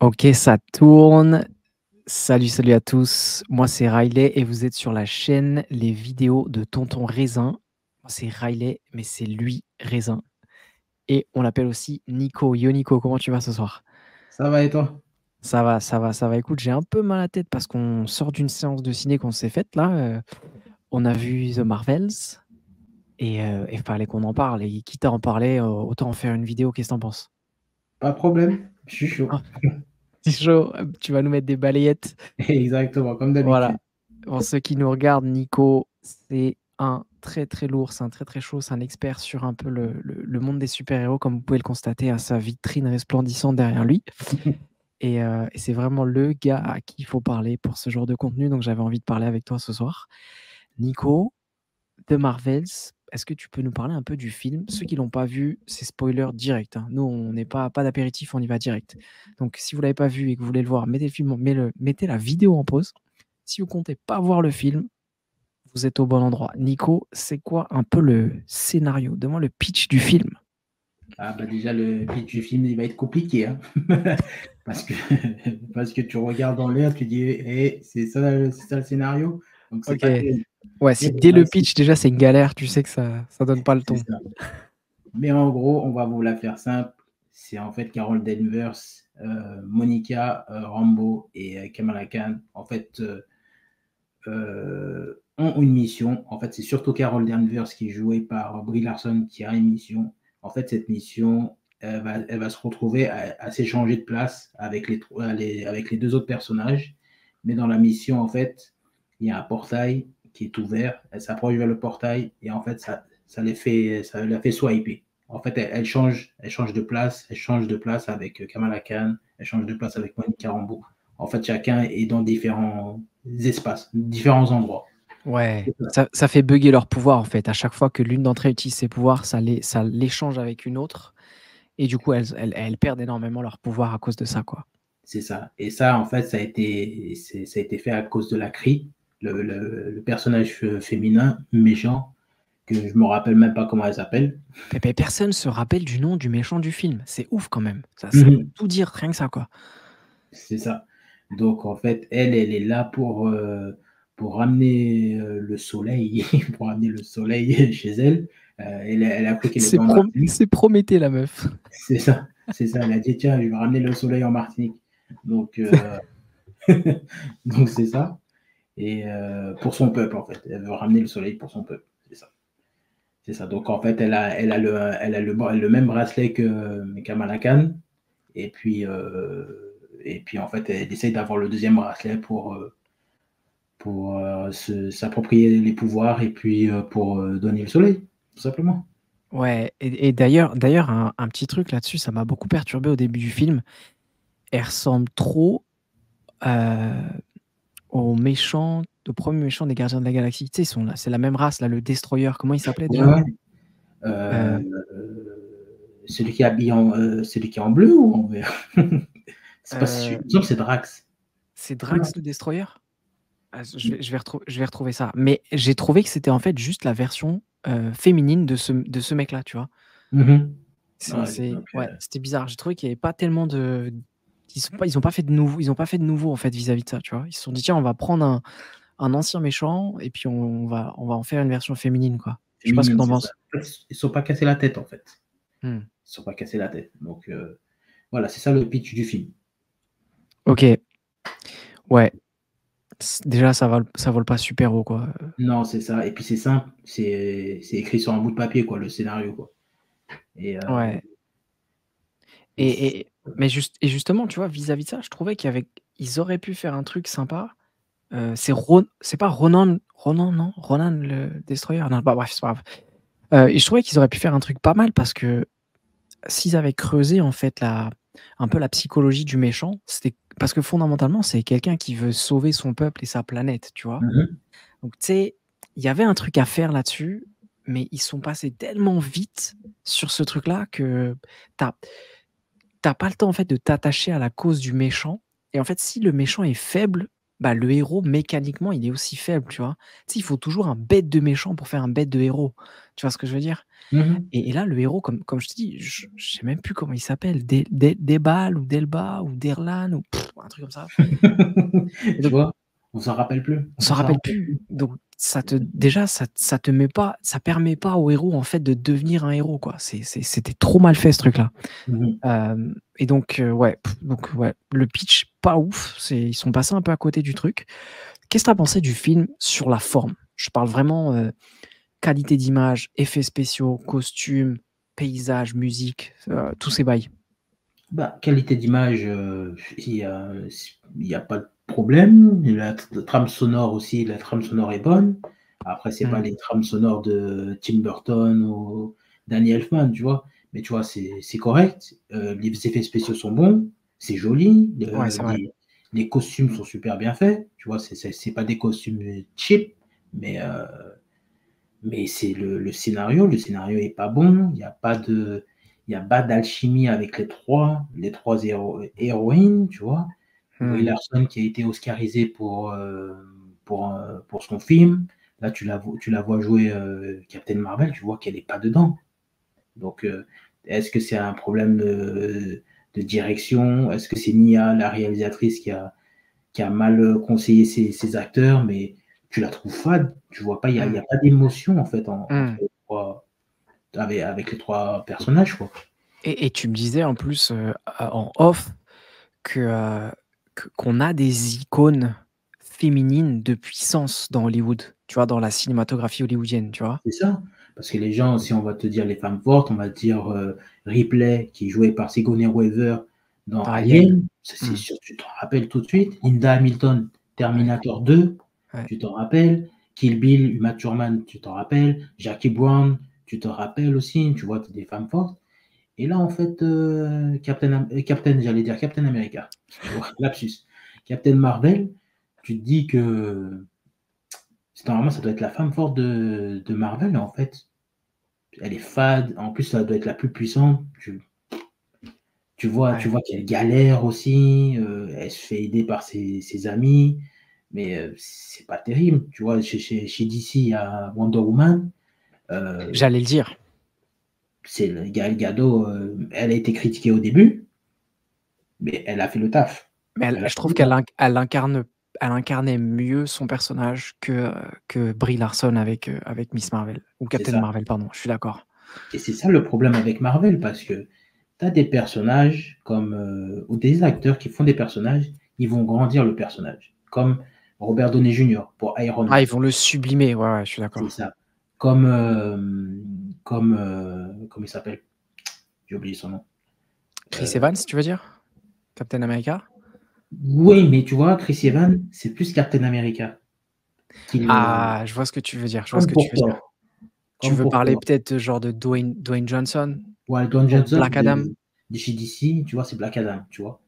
Ok, ça tourne. Salut, salut à tous. Moi, c'est Riley et vous êtes sur la chaîne Les vidéos de Tonton Raisin. Moi, c'est Riley, mais c'est lui, Raisin. Et on l'appelle aussi Nico. Yo, Nico, comment tu vas ce soir? Ça va et toi? Ça va, ça va, ça va. Écoute, j'ai un peu mal à la tête parce qu'on sort d'une séance de ciné qu'on s'est faite là. On a vu The Marvels et il fallait qu'on en parle. Et quitte à en parler, autant en faire une vidéo. Qu'est-ce que t'en penses? Pas de problème, je suis chaud. Ah, c'est chaud. Tu vas nous mettre des balayettes. Exactement, comme Voilà. d'habitude. Pour ceux qui nous regardent, Nico, c'est un très très lourd, c'est un très très chaud, c'est un expert sur un peu le monde des super-héros, comme vous pouvez le constater à sa vitrine resplendissante derrière lui. Et c'est vraiment le gars à qui il faut parler pour ce genre de contenu, donc j'avais envie de parler avec toi ce soir. Nico, The Marvels, est-ce que tu peux nous parler un peu du film? Ceux qui l'ont pas vu, c'est spoiler direct, hein. Nous, on n'est pas d'apéritif, on y va direct. Donc si vous l'avez pas vu et que vous voulez le voir, mettez le film, mettez la vidéo en pause. Si vous comptez pas voir le film, vous êtes au bon endroit. Nico, c'est quoi un peu le scénario? Donne-moi le pitch du film. Ah bah déjà le pitch du film il va être compliqué hein. parce que parce que tu regardes dans l'air, tu dis c'est ça le scénario. Donc c'est Ok. pas terrible. Ouais, Mais si on dès va le essayer. pitch, déjà, c'est une galère, tu sais que ça donne pas le C'est ton. ça. Mais en gros, on va vous la faire simple. C'est en fait Carol Danvers, Monica Rambeau et Kamala Khan. En fait, ont une mission. En fait, c'est surtout Carol Danvers qui est jouée par Brie Larson qui a une mission. En fait, cette mission, elle va se retrouver à s'échanger de place avec avec les deux autres personnages. Mais dans la mission, en fait, il y a un portail qui est ouvert. Elle s'approche vers le portail et en fait, ça la fait swiper. En fait, elle change de place, elle change de place avec Kamala Khan, elle change de place avec Monica Rambeau. En fait, chacun est dans différents espaces, différents endroits. Ouais, ça fait bugger leur pouvoir en fait. À chaque fois que l'une d'entre elles utilise ses pouvoirs, ça l'échange avec une autre. Et du coup, elles perdent énormément leur pouvoir à cause de ça, quoi. C'est ça. Et ça, en fait, ça a été fait à cause de la Cree, le personnage féminin méchant, que je me rappelle même pas comment elle s'appelle. Personne se rappelle du nom du méchant du film. C'est ouf quand même. Ça veut Mhm. tout dire, rien que ça, quoi. C'est ça. Donc, en fait, elle est là pour ramener le soleil, pour ramener le soleil chez elle. Elle a appris qu'elle était en Martinique. C'est Prométhée, la meuf. C'est ça. C'est ça. Elle a dit, tiens, je vais ramener le soleil en Martinique. Donc, donc c'est ça. Et pour son peuple, en fait. Elle veut ramener le soleil pour son peuple. C'est ça. C'est ça. Donc, en fait, le même bracelet que Kamala Khan. Et puis, en fait, elle essaye d'avoir le deuxième bracelet pour s'approprier les pouvoirs et puis pour donner le soleil, tout simplement. Ouais, et d'ailleurs, un petit truc là-dessus, ça m'a beaucoup perturbé au début du film. Elle ressemble trop au méchant, au premier méchant des Gardiens de la Galaxie. Tu sais, ils sont là, c'est la même race, là, le Destroyer. Comment il s'appelait Ouais, déjà? ouais. Euh, Celui qui est en bleu ou en vert? C'est pas, euh, il me semble que c'est Drax. c'est Non. Drax le Destroyer? Ah, je vais retrouver ça. Mais j'ai trouvé que c'était en fait juste la version féminine de ce mec-là, tu vois. Mhm. Ouais, donc, Ouais, c'était bizarre. J'ai trouvé qu'il n'y avait pas tellement de. Ils ont pas fait de nouveau, ils ont pas fait de nouveau en fait vis-à-vis de ça, tu vois. Ils se sont dit, tiens, on va prendre un ancien méchant et puis on va en faire une version féminine, quoi. Je sais pas ce que féminine, t'en c'est ça. penses. En fait, ils ne sont pas cassés la tête, en fait. Hmm. Ils ne sont pas cassés la tête. Donc, voilà, c'est ça le pitch du film. Ok, ouais. Déjà, ça vole pas super haut, quoi. Non, c'est ça. Et puis, c'est simple. C'est écrit sur un bout de papier, quoi, le scénario, quoi. Et, Ouais. et Et justement, tu vois, vis-à-vis de ça, je trouvais ils auraient pu faire un truc sympa. C'est pas Ronan, non? Ronan le Destroyer? Non, bah, bref, c'est pas grave. Et je trouvais qu'ils auraient pu faire un truc pas mal parce que s'ils avaient creusé en fait un peu la psychologie du méchant, c'était parce que fondamentalement, c'est quelqu'un qui veut sauver son peuple et sa planète, tu vois? mhm. Donc tu sais, il y avait un truc à faire là-dessus, mais ils sont passés tellement vite sur ce truc-là que t'as as pas le temps en fait de t'attacher à la cause du méchant et en fait, si le méchant est faible, bah, le héros mécaniquement, il est aussi faible, tu vois? Tu sais, il faut toujours un bête de méchant pour faire un bête de héros. Tu vois ce que je veux dire? Mhm. Et là, le héros, comme je te dis, je sais même plus comment il s'appelle, Debal ou Delba ou Derlan ou un truc comme ça. Et Tu donc vois, on s'en rappelle plus. on On s'en s'en rappelle rappelle plus. plus. Donc déjà ça te met pas, ça permet pas au héros en fait de devenir un héros, quoi. C'était trop mal fait ce truc-là. Mhm. Et donc ouais, le pitch pas ouf, ils sont passés un peu à côté du truc. Qu'est-ce que tu as pensé du film sur la forme? Je parle vraiment, qualité d'image, effets spéciaux, costumes, paysages, musique, tous ces bails. Bah, qualité d'image, il y a pas de problème. La trame sonore aussi, la trame sonore est bonne. Après, c'est pas Mmh. les trames sonores de Tim Burton ou Danny Elfman, tu vois? Mais tu vois, c'est correct. Les effets spéciaux sont bons, c'est joli, Ouais, c'est vrai. les costumes sont super bien faits, tu vois? C'est pas des costumes cheap, mais c'est le scénario est pas bon, il y a pas d'alchimie avec les trois héroïnes, tu vois. Brie Mmh. Larson qui a été oscarisée pour son film. Là, tu la vois jouer Captain Marvel, tu vois qu'elle est pas dedans. Donc, est-ce que c'est un problème de direction? Est-ce que c'est Nia, la réalisatrice, qui a mal conseillé ses acteurs, mais tu la trouves fade. Tu vois pas, il y Mmh. a pas d'émotion en fait entre Mmh. les trois, avec les trois personnages, quoi. Et tu me disais en plus, en off que, qu'on a des icônes féminines de puissance dans Hollywood, tu vois? Dans la cinématographie hollywoodienne, tu vois? C'est ça. Parce que les gens, si on va te dire les femmes fortes, on va te dire Ripley, qui est jouée par Sigourney Weaver dans Dans Alien. Alien, ça c'est Mmh. sûr, tu t'en rappelles tout de suite. Linda Hamilton, Ouais, Terminator 2, ouais. tu t'en rappelles. Kill Bill, Uma Thurman, tu t'en rappelles. Jackie Brown, tu te rappelles aussi, tu vois, des femmes fortes. Et là, en fait, j'allais dire Captain America, tu vois, lapsus. Captain Marvel, tu te dis que normalement, ça doit être la femme forte de Marvel, mais en fait, elle est fade. En plus, ça doit être la plus puissante. Tu Ouais. vois qu'elle galère aussi. Elle se fait aider par ses amis, mais c'est pas terrible. Tu vois, chez DC, il y a Wonder Woman. Euh, J'allais le dire, c'est le Gal Gadot. Elle a été critiquée au début, mais elle a fait le taf. mais Elle a je fait trouve le taf. elle incarnait mieux son personnage que Brie Larson avec Miss Marvel ou C'est Captain ça. Marvel, pardon, je suis d'accord. Et c'est ça le problème avec Marvel, parce que tu as des personnages ou des acteurs qui font des personnages, ils vont grandir le personnage. Comme Robert Downey Jr. pour Iron Ah, ils Man. vont le sublimer, ouais, ouais, je suis C'est d'accord. ça. Comme, comment il s'appelle? J'ai oublié son nom. Chris Euh, Evans, tu veux dire? Captain America? oui, mais tu vois, Chris Evans, c'est plus Captain America. Ah, je vois ce que tu veux dire, je vois ce Comme que tu pour veux dire. Thor. Tu Comme veux pour parler Thor. peut-être genre de Dwayne Johnson Ouais, Dwayne pour Johnson Black Adam? de chez DC, tu vois, c'est Black Adam, tu vois.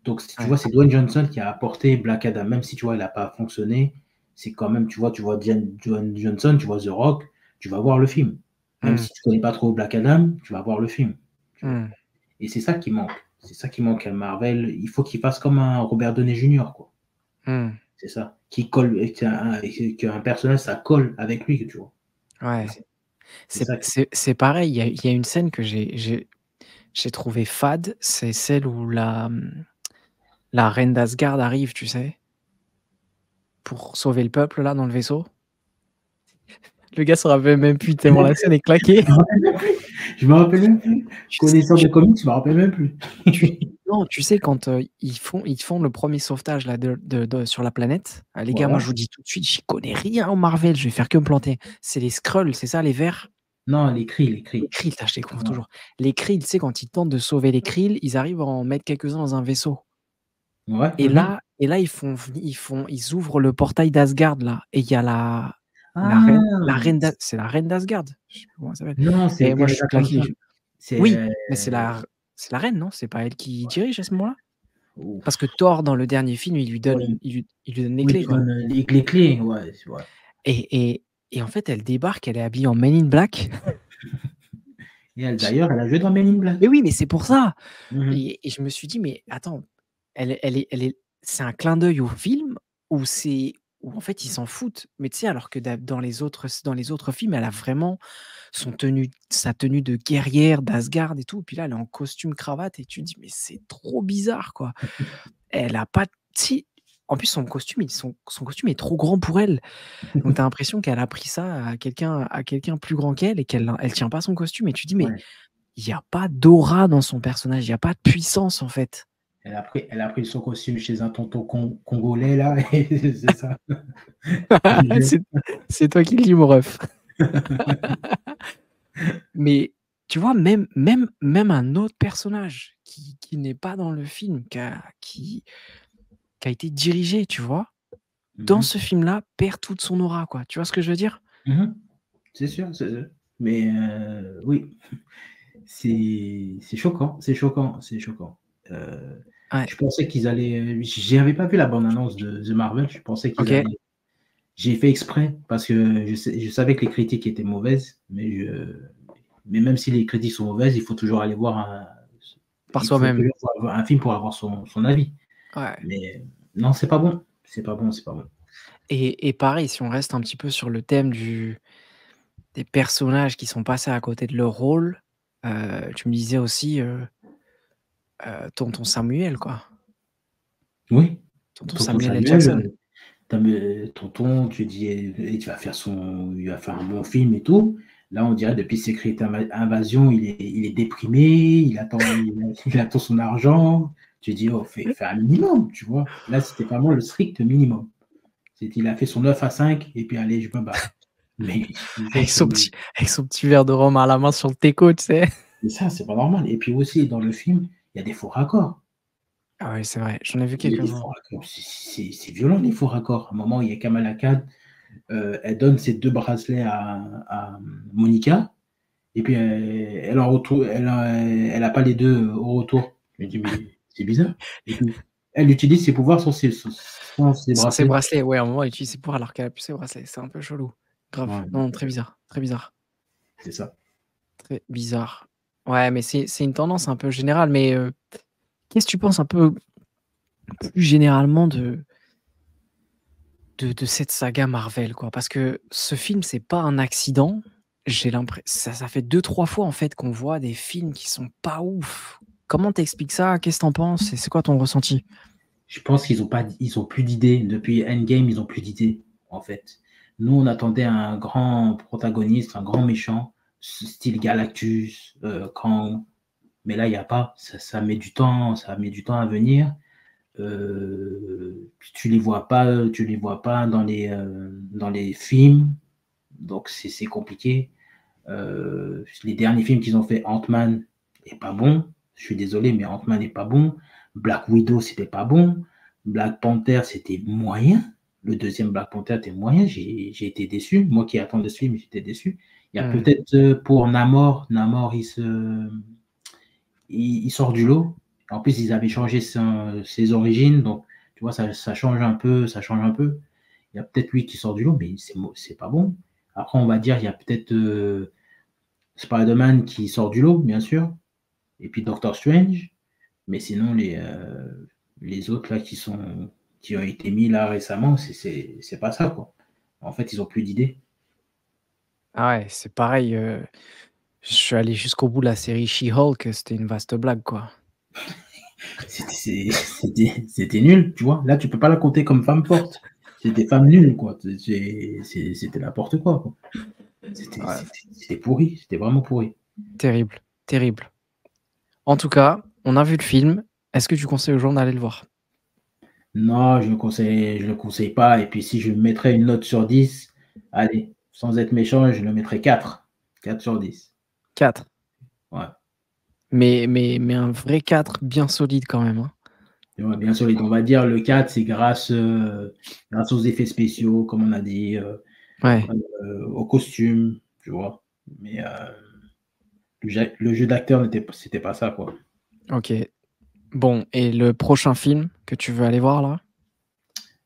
Donc, tu Ouais. vois, c'est Dwayne Johnson qui a apporté Black Adam, même si tu vois, il n'a pas fonctionné. C'est quand même, tu vois Dwayne Johnson, tu vois The Rock, tu vas voir le film. Même Mmh, si tu ne connais pas trop Black Adam, tu vas voir le film. Tu vois. mmh, Et c'est ça qui manque. C'est ça qui manque à Marvel. Il faut qu'il fasse comme un Robert Downey Jr., quoi. mmh. C'est ça. Qui colle, qu'un personnage, ça colle avec lui, tu vois. Et Ouais. c'est ça. C'est pareil, il y a une scène que j'ai trouvée fade, c'est celle où la reine d'Asgard arrive, tu sais? Pour sauver le peuple là, dans le vaisseau. Le gars se rappelle même plus tellement la scène est claquée. Je me rappelle même plus. Je me rappelle même plus. Tu sais Connaisseur de comics, je me rappelle même plus. tu non, tu sais quand, ils font le premier sauvetage là de sur la planète, les gars, moi Voilà. je vous dis tout de suite, j'y connais rien en Marvel, je vais faire que me planter. C'est les Skrulls, c'est ça les verts? Non, les Les cris. Krill, putain je les confonds Ouais. toujours. Les Krill, tu sais quand ils tentent de sauver les Krill, ils arrivent à en mettre quelques-uns dans un vaisseau Ouais. et là ils ouvrent le portail d'Asgard là et il y a la Ah! reine c'est la reine d'Asgard, je sais plus comment elle s'appelle Non, c'est et moi je Teresa suis claqué. Thompson. C'est, Oui, mais c'est la reine, non? C'est pas elle qui dirige à ce moment-là? Parce que ouf. Thor dans le dernier film, Oui, il lui donne les oui, clés, tu quoi. donnes les clés. Ouais, c'est vrai. Et et et en fait, elle débarque, elle est habillée en Men in Black. Et elle, J d'ailleurs, elle a joué dans Men in Mais Black. oui, mais c'est pour ça Mhm. et je me suis dit: «Mais attends, elle est c'est un clin d'œil au film où où en fait, ils s'en foutent. Mais tu sais, alors que dans les autres films, elle a vraiment sa tenue de guerrière d'Asgard et tout. Puis là, elle est en costume cravate et tu te dis: «Mais c'est trop bizarre, quoi». Elle a pas si, en plus son costume est trop grand pour elle. Donc tu as l'impression qu'elle a pris ça à quelqu'un plus grand qu'elle et elle tient pas son costume et tu dis: «Mais Ouais. il y a pas d'aura dans son personnage, il y a pas de puissance, en fait». Elle a pris son costume chez un tonton congolais, là, et c'est ça. C'est c'est toi qui le dis, mon ref. Mais tu vois, même un autre personnage qui n'est pas dans le film, qui a été dirigé, tu vois? Dans Mhm. ce film-là, perd toute son aura, quoi. Tu vois ce que je veux dire? Mhm. C'est sûr, mais oui, c'est choquant, c'est choquant, c'est choquant. Ouais, Je pensais qu'ils allaient. J'avais pas vu la bande-annonce de The Marvel. Je pensais qu'ils OK. allaient. J'ai fait exprès parce que je savais que les critiques étaient mauvaises, mais même si les critiques sont mauvaises, il faut toujours aller voir Par il faut soi-même. toujours voir un film pour avoir son avis. Ouais. Mais non, c'est pas bon. C'est pas bon, c'est pas bon. Et pareil, si on reste un petit peu sur le thème des personnages qui sont passés à côté de leur rôle, tu me disais aussi, tonton Samuel, quoi. Oui, Tonton tonton Samuel L. Samuel, Jackson. tonton, tu dis, il va faire un bon film et tout. Là, on dirait depuis Secret Invasion, il est déprimé, il attend son argent. Tu dis, oh, fais un minimum, tu vois. Là, c'était vraiment le strict minimum. Il a fait son 9 à 5 et puis allez, je me barre. Mais Avec son petit verre de rhum à la main sur le teco, tu sais? ça, c'est pas normal. Et puis aussi, dans le film, il y a des faux raccords. Ah ouais, c'est vrai, j'en ai vu Il y a des quelques-uns. faux raccords. C'est violent, les faux raccords. À un moment, il y a Kamala Khan, elle donne ses 2 bracelets à Monica et puis elle a pas les 2 au retour. Je me dis: «Mais c'est bizarre» et puis elle utilise ses pouvoirs sur ses Sur ses bracelets. bracelets, ouais, à un moment, il utilise ses pouvoirs alors qu'elle a plus ses bracelets. C'est un peu chelou. Grave. Ouais, Non, très bizarre, très bizarre, c'est ça. très bizarre. Ouais, mais c'est une tendance un peu générale, mais qu'est-ce que tu penses un peu plus généralement de cette saga Marvel, quoi? Parce que ce film, c'est pas un accident. Ça fait deux trois fois, en fait, qu'on voit des films qui sont pas ouf. Comment t'expliques ça? Qu'est-ce que tu penses? Et c'est quoi ton ressenti? Je pense ils ont plus d'idées. Depuis Endgame, ils ont plus d'idées, en fait. Nous, on attendait un grand protagoniste, un grand méchant, style Galactus, Kang, mais là, il y a pas. Ça met du temps à venir. Tu les vois pas dans les films, donc c'est compliqué. Les derniers films qu'ils ont fait, Ant-Man est pas bon. Je suis désolé, mais Ant-Man n'est pas bon. Black Widow, c'était pas bon. Black Panther, c'était moyen. Le deuxième Black Panther était moyen. J'ai été déçu. Moi qui attendais ce film, j'étais déçu. Il y a Mmh. peut-être pour Namor. Namor, il sort du lot. En plus, ils avaient changé ses origines, donc tu vois, ça change un peu, ça change un peu. Il y a peut-être lui qui sort du lot, mais c'est pas bon. Après, on va dire, il y a peut-être Spider-Man qui sort du lot, bien sûr, et puis Doctor Strange, mais sinon, les autres là qui ont été mis là récemment, c'est pas ça, quoi. En fait, ils ont plus d'idées. Ah ouais, c'est pareil, je suis allé jusqu'au bout de la série She-Hulk, c'était une vaste blague, quoi. C'était nul, tu vois. Là, tu peux pas la compter comme femme forte. C'était femme nulle, quoi. C'était n'importe quoi. Ouais, C'était pourri, c'était vraiment pourri. terrible, terrible. En tout cas, on a vu le film. Est-ce que tu conseilles aux gens d'aller le voir? Non, je le conseille pas. Et puis, si je mettrais une note sur 10, allez, sans être méchant, je le mettrais 4. 4 sur 10. 4. Ouais. Mais un vrai 4 bien solide quand même, hein. Tu vois, bien solide. On va dire le 4, c'est grâce aux effets spéciaux, comme on a dit, Ouais, aux costumes, tu vois. Mais le jeu d'acteur, c'était pas ça, quoi. OK. Bon, et le prochain film que tu veux aller voir là?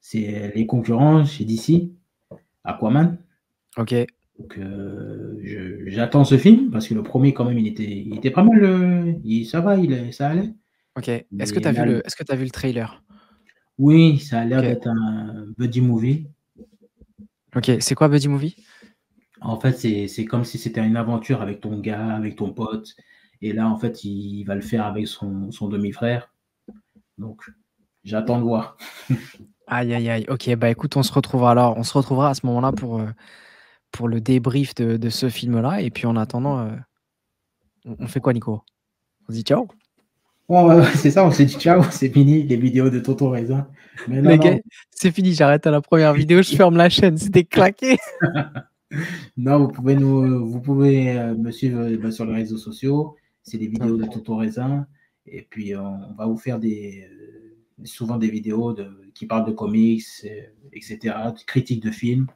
C'est les concurrents chez DC, Aquaman. OK, Donc, j'attends ce film parce que le premier, quand même, il était pas mal. Ça va, ça allait. OK. Mais là, Est-ce que tu vu le trailer? Oui, ça a l'air Ok. d'être un buddy movie. Ok, c'est quoi Buddy Movie? En fait, c'est comme si c'était une aventure avec ton gars, avec ton pote. Et là, en fait, il va le faire avec son demi-frère. Donc, j'attends de voir. Aïe, aïe, aïe. Ok, bah écoute, on se retrouvera à ce moment-là pour le débrief de ce film-là. Et puis en attendant, on fait quoi, Nico? On se dit ciao? Ouais, ouais, ouais, c'est ça, on s'est dit ciao, c'est fini, les vidéos de Tonton Raisin. Mais non, Les non, gars, c'est fini, j'arrête à la première vidéo, je ferme la chaîne, c'était claqué. non, vous pouvez me suivre bah, sur les réseaux sociaux. C'est des vidéos de Tonton Raisin. Et puis, on va vous faire souvent des vidéos qui parlent de comics, etc., de critiques de films.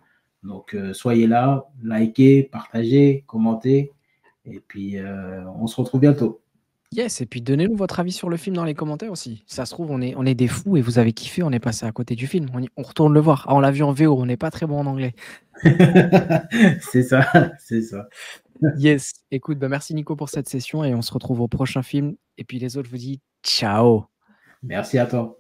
Donc, soyez là, likez, partagez, commentez. Et puis, on se retrouve bientôt. Yes, et puis donnez-nous votre avis sur le film dans les commentaires aussi. Si ça se trouve, on est des fous et vous avez kiffé, on est passé à côté du film. On retourne le voir. Ah, on l'a vu en VO, on n'est pas très bon en anglais. C'est ça, c'est ça. Yes, écoute, bah merci Nico pour cette session et on se retrouve au prochain film. Et puis les autres, je vous dis ciao. Merci à toi.